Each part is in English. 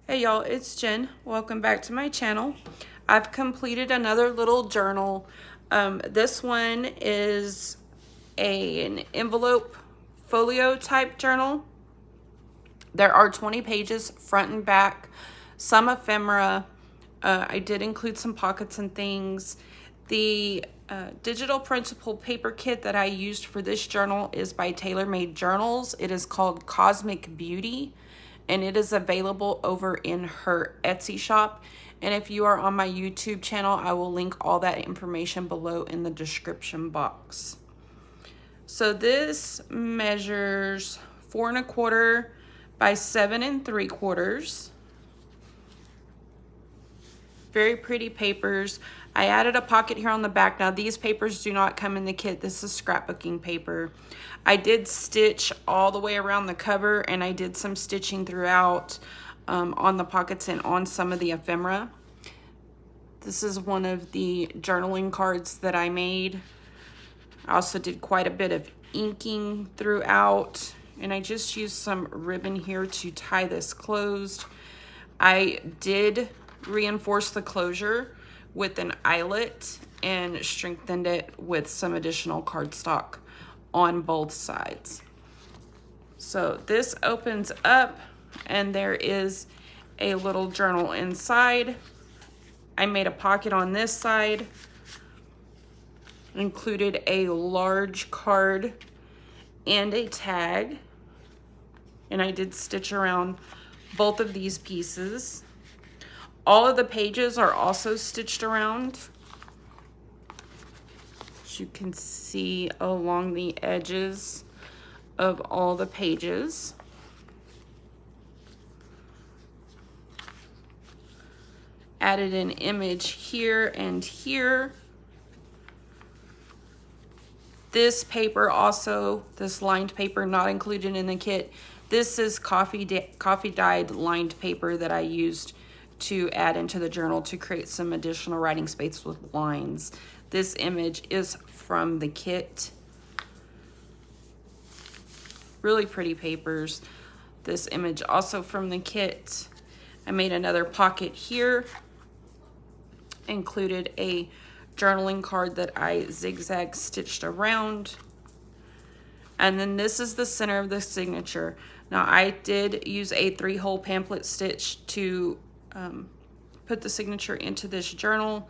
Hey y'all, it's Jen. Welcome back to my channel. I've completed another little journal. This one is an envelope folio type journal. There are 20 pages front and back, some ephemera. I did include some pockets and things. The digital printable paper kit that I used for this journal is by Tailor Made Journals. It is called Cosmic Beauty, and it is available over in her Etsy shop. And if you are on my YouTube channel, I will link all that information below in the description box. So this measures 4 1/4 by 7 3/4. Very pretty papers. I added a pocket here on the back. Now these papers do not come in the kit. This is scrapbooking paper. I did stitch all the way around the cover, and I did some stitching throughout on the pockets and on some of the ephemera. This is one of the journaling cards that I made. I also did quite a bit of inking throughout, and I just used some ribbon here to tie this closed. I did reinforce the closure with an eyelet and strengthened it with some additional cardstock on both sides. So this opens up and there is a little journal inside. I made a pocket on this side, included a large card and a tag, and I did stitch around both of these pieces. All of the pages are also stitched around, as you can see along the edges of all the pages. Added an image here and here. This paper also, this lined paper, not included in the kit. This is coffee dyed lined paper that I used to add into the journal to create some additional writing space with lines. This image is from the kit. Really pretty papers. This image also from the kit. I made another pocket here. Included a journaling card that I zigzag stitched around. And then this is the center of the signature. Now I did use a 3-hole pamphlet stitch to put the signature into this journal.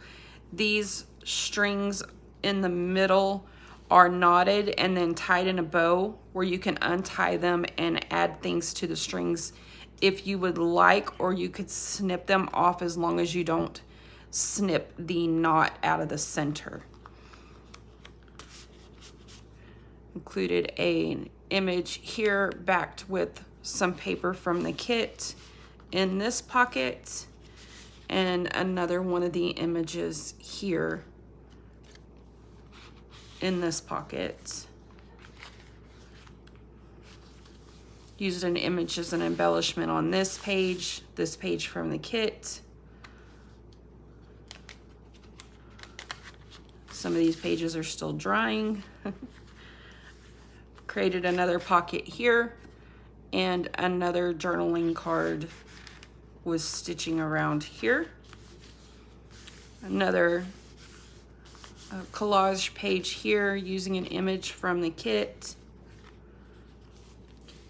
These strings in the middle are knotted and then tied in a bow where you can untie them and add things to the strings if you would like, or you could snip them off as long as you don't snip the knot out of the center. Included an image here backed with some paper from the kit in this pocket, and another one of the images here in this pocket. Used an image as an embellishment on this page from the kit. Some of these pages are still drying. Created another pocket here, and another journaling card was stitching around here. Another collage page here using an image from the kit.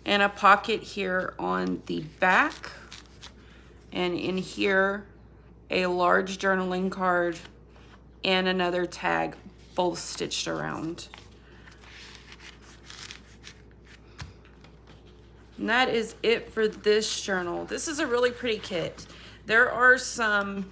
And a pocket here on the back. And in here, a large journaling card and another tag, both stitched around. And that is it for this journal. This is a really pretty kit. There are some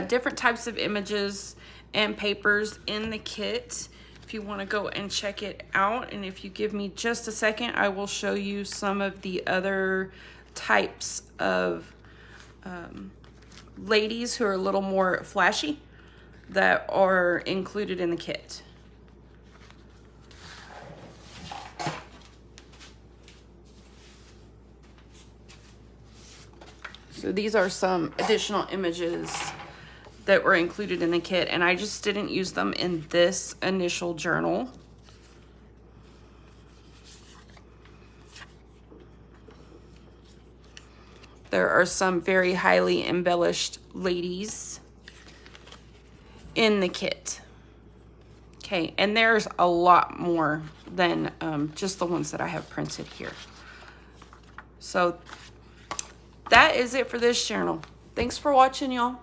different types of images and papers in the kit if you want to go and check it out. And if you give me just a second, I will show you some of the other types of ladies who are a little more flashy that are included in the kit. So these are some additional images that were included in the kit, and I just didn't use them in this initial journal. There are some very highly embellished ladies in the kit. Okay, and there's a lot more than just the ones that I have printed here. So that is it for this journal. Thanks for watching, y'all.